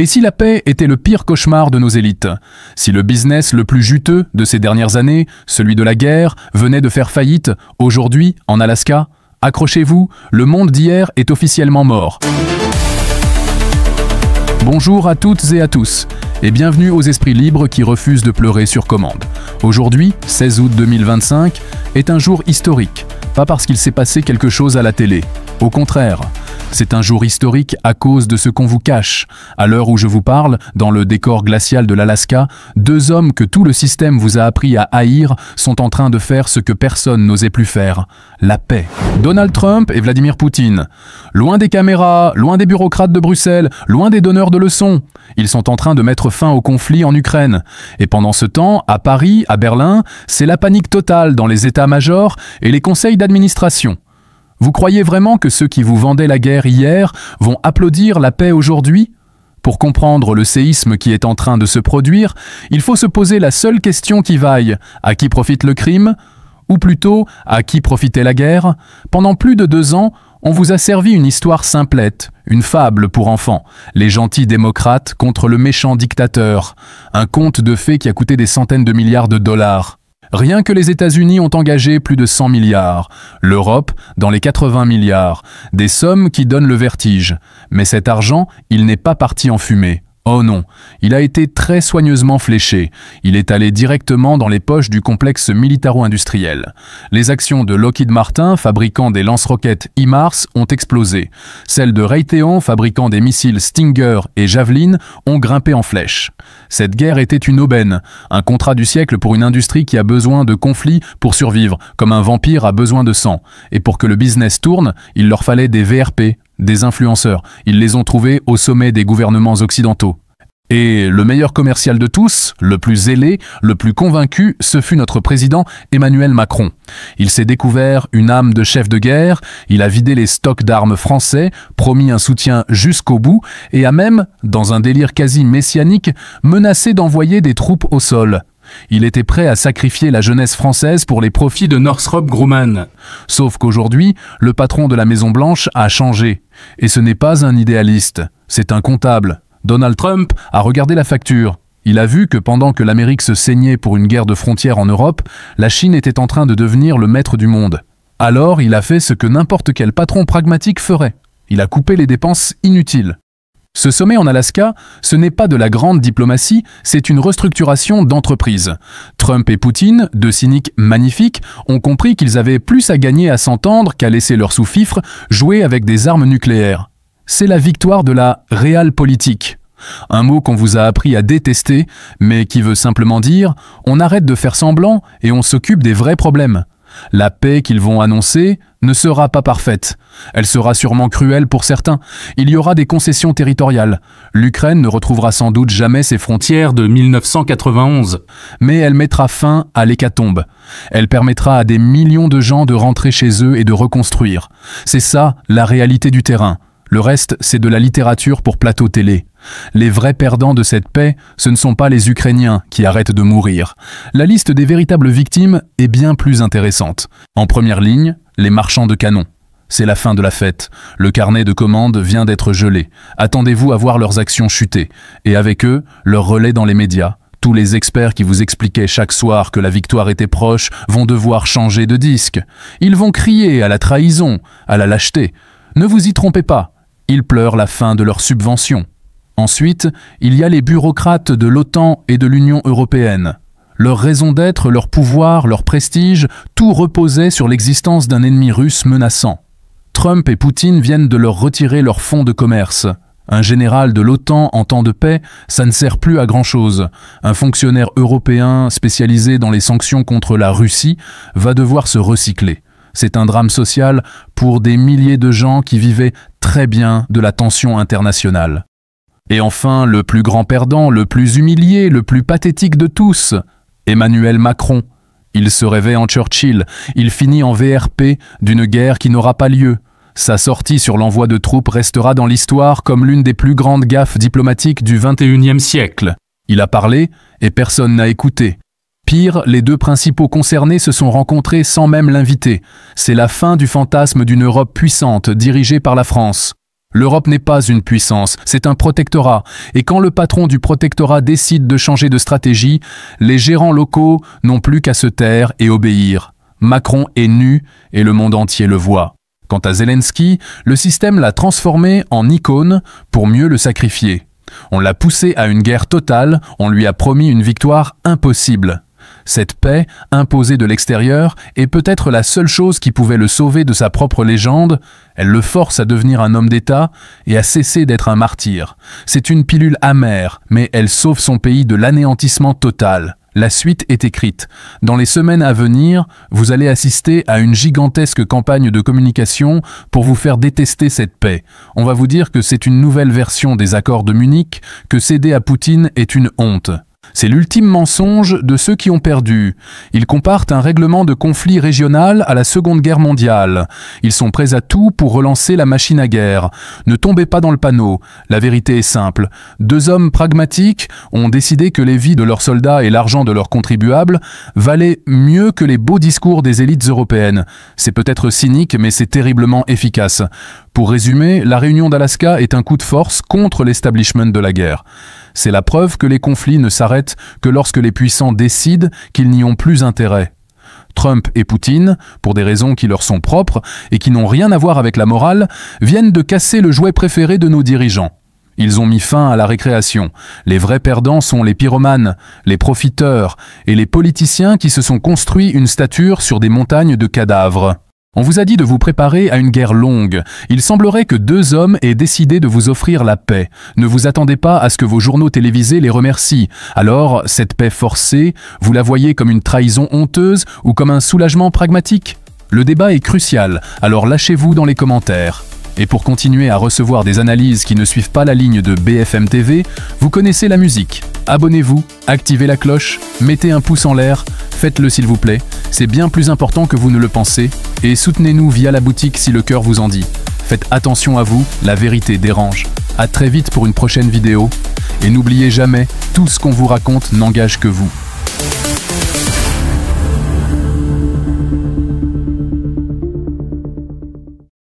Et si la paix était le pire cauchemar de nos élites? Si le business le plus juteux de ces dernières années, celui de la guerre, venait de faire faillite, aujourd'hui, en Alaska? Accrochez-vous, le monde d'hier est officiellement mort. Bonjour à toutes et à tous, et bienvenue aux esprits libres qui refusent de pleurer sur commande. Aujourd'hui, 16 août 2025, est un jour historique, pas parce qu'il s'est passé quelque chose à la télé. Au contraire, c'est un jour historique à cause de ce qu'on vous cache. À l'heure où je vous parle, dans le décor glacial de l'Alaska, deux hommes que tout le système vous a appris à haïr sont en train de faire ce que personne n'osait plus faire, la paix. Donald Trump et Vladimir Poutine. Loin des caméras, loin des bureaucrates de Bruxelles, loin des donneurs de leçons. Ils sont en train de mettre fin au conflit en Ukraine. Et pendant ce temps, à Paris, à Berlin, c'est la panique totale dans les états-majors et les conseils d'administration. Vous croyez vraiment que ceux qui vous vendaient la guerre hier vont applaudir la paix aujourd'hui? Pour comprendre le séisme qui est en train de se produire, il faut se poser la seule question qui vaille. À qui profite le crime? Ou plutôt, à qui profitait la guerre? Pendant plus de 2 ans, on vous a servi une histoire simplette, une fable pour enfants, les gentils démocrates contre le méchant dictateur, un conte de fées qui a coûté des centaines de milliards de dollars. Rien que les États-Unis ont engagé plus de 100 milliards, l'Europe dans les 80 milliards, des sommes qui donnent le vertige. Mais cet argent, il n'est pas parti en fumée. Oh non, il a été très soigneusement fléché. Il est allé directement dans les poches du complexe militaro-industriel. Les actions de Lockheed Martin, fabricant des lance-roquettes HIMARS, ont explosé. Celles de Raytheon, fabricant des missiles Stinger et Javelin, ont grimpé en flèche. Cette guerre était une aubaine, un contrat du siècle pour une industrie qui a besoin de conflits pour survivre, comme un vampire a besoin de sang. Et pour que le business tourne, il leur fallait des VRP, des influenceurs. Ils les ont trouvés au sommet des gouvernements occidentaux. Et le meilleur commercial de tous, le plus zélé, le plus convaincu, ce fut notre président Emmanuel Macron. Il s'est découvert une âme de chef de guerre, il a vidé les stocks d'armes français, promis un soutien jusqu'au bout, et a même, dans un délire quasi messianique, menacé d'envoyer des troupes au sol. Il était prêt à sacrifier la jeunesse française pour les profits de Northrop Grumman. Sauf qu'aujourd'hui, le patron de la Maison-Blanche a changé. Et ce n'est pas un idéaliste, c'est un comptable. Donald Trump a regardé la facture. Il a vu que pendant que l'Amérique se saignait pour une guerre de frontières en Europe, la Chine était en train de devenir le maître du monde. Alors il a fait ce que n'importe quel patron pragmatique ferait. Il a coupé les dépenses inutiles. Ce sommet en Alaska, ce n'est pas de la grande diplomatie, c'est une restructuration d'entreprise. Trump et Poutine, deux cyniques magnifiques, ont compris qu'ils avaient plus à gagner à s'entendre qu'à laisser leur sous-fifre jouer avec des armes nucléaires. C'est la victoire de la realpolitik. Un mot qu'on vous a appris à détester, mais qui veut simplement dire « on arrête de faire semblant et on s'occupe des vrais problèmes ». La paix qu'ils vont annoncer ne sera pas parfaite. Elle sera sûrement cruelle pour certains. Il y aura des concessions territoriales. L'Ukraine ne retrouvera sans doute jamais ses frontières de 1991. Mais elle mettra fin à l'hécatombe. Elle permettra à des millions de gens de rentrer chez eux et de reconstruire. C'est ça, la réalité du terrain. Le reste, c'est de la littérature pour plateau télé. Les vrais perdants de cette paix, ce ne sont pas les Ukrainiens qui arrêtent de mourir. La liste des véritables victimes est bien plus intéressante. En première ligne, les marchands de canons. C'est la fin de la fête. Le carnet de commandes vient d'être gelé. Attendez-vous à voir leurs actions chuter. Et avec eux, leur relais dans les médias. Tous les experts qui vous expliquaient chaque soir que la victoire était proche vont devoir changer de disque. Ils vont crier à la trahison, à la lâcheté. Ne vous y trompez pas. Ils pleurent la fin de leurs subventions. Ensuite, il y a les bureaucrates de l'OTAN et de l'Union européenne. Leur raison d'être, leur pouvoir, leur prestige, tout reposait sur l'existence d'un ennemi russe menaçant. Trump et Poutine viennent de leur retirer leurs fonds de commerce. Un général de l'OTAN en temps de paix, ça ne sert plus à grand-chose. Un fonctionnaire européen spécialisé dans les sanctions contre la Russie va devoir se recycler. C'est un drame social pour des milliers de gens qui vivaient très bien de la tension internationale. Et enfin, le plus grand perdant, le plus humilié, le plus pathétique de tous, Emmanuel Macron. Il se réveille en Churchill, il finit en VRP d'une guerre qui n'aura pas lieu. Sa sortie sur l'envoi de troupes restera dans l'histoire comme l'une des plus grandes gaffes diplomatiques du XXIe siècle. Il a parlé et personne n'a écouté. Pire, les deux principaux concernés se sont rencontrés sans même l'inviter. C'est la fin du fantasme d'une Europe puissante dirigée par la France. L'Europe n'est pas une puissance, c'est un protectorat. Et quand le patron du protectorat décide de changer de stratégie, les gérants locaux n'ont plus qu'à se taire et obéir. Macron est nu et le monde entier le voit. Quant à Zelensky, le système l'a transformé en icône pour mieux le sacrifier. On l'a poussé à une guerre totale, on lui a promis une victoire impossible. Cette paix, imposée de l'extérieur, est peut-être la seule chose qui pouvait le sauver de sa propre légende. Elle le force à devenir un homme d'État et à cesser d'être un martyr. C'est une pilule amère, mais elle sauve son pays de l'anéantissement total. La suite est écrite. Dans les semaines à venir, vous allez assister à une gigantesque campagne de communication pour vous faire détester cette paix. On va vous dire que c'est une nouvelle version des accords de Munich, que céder à Poutine est une honte. C'est l'ultime mensonge de ceux qui ont perdu. Ils comparent un règlement de conflit régional à la Seconde Guerre mondiale. Ils sont prêts à tout pour relancer la machine à guerre. Ne tombez pas dans le panneau. La vérité est simple. Deux hommes pragmatiques ont décidé que les vies de leurs soldats et l'argent de leurs contribuables valaient mieux que les beaux discours des élites européennes. C'est peut-être cynique, mais c'est terriblement efficace. Pour résumer, la réunion d'Alaska est un coup de force contre l'establishment de la guerre. C'est la preuve que les conflits ne s'arrêtent que lorsque les puissants décident qu'ils n'y ont plus intérêt. Trump et Poutine, pour des raisons qui leur sont propres et qui n'ont rien à voir avec la morale, viennent de casser le jouet préféré de nos dirigeants. Ils ont mis fin à la récréation. Les vrais perdants sont les pyromanes, les profiteurs et les politiciens qui se sont construits une stature sur des montagnes de cadavres. On vous a dit de vous préparer à une guerre longue. Il semblerait que deux hommes aient décidé de vous offrir la paix. Ne vous attendez pas à ce que vos journaux télévisés les remercient. Alors, cette paix forcée, vous la voyez comme une trahison honteuse ou comme un soulagement pragmatique? Le débat est crucial, alors lâchez-vous dans les commentaires. Et pour continuer à recevoir des analyses qui ne suivent pas la ligne de BFM TV, vous connaissez la musique. Abonnez-vous, activez la cloche, mettez un pouce en l'air, faites-le s'il vous plaît. C'est bien plus important que vous ne le pensez. Et soutenez-nous via la boutique si le cœur vous en dit. Faites attention à vous, la vérité dérange. À très vite pour une prochaine vidéo. Et n'oubliez jamais, tout ce qu'on vous raconte n'engage que vous.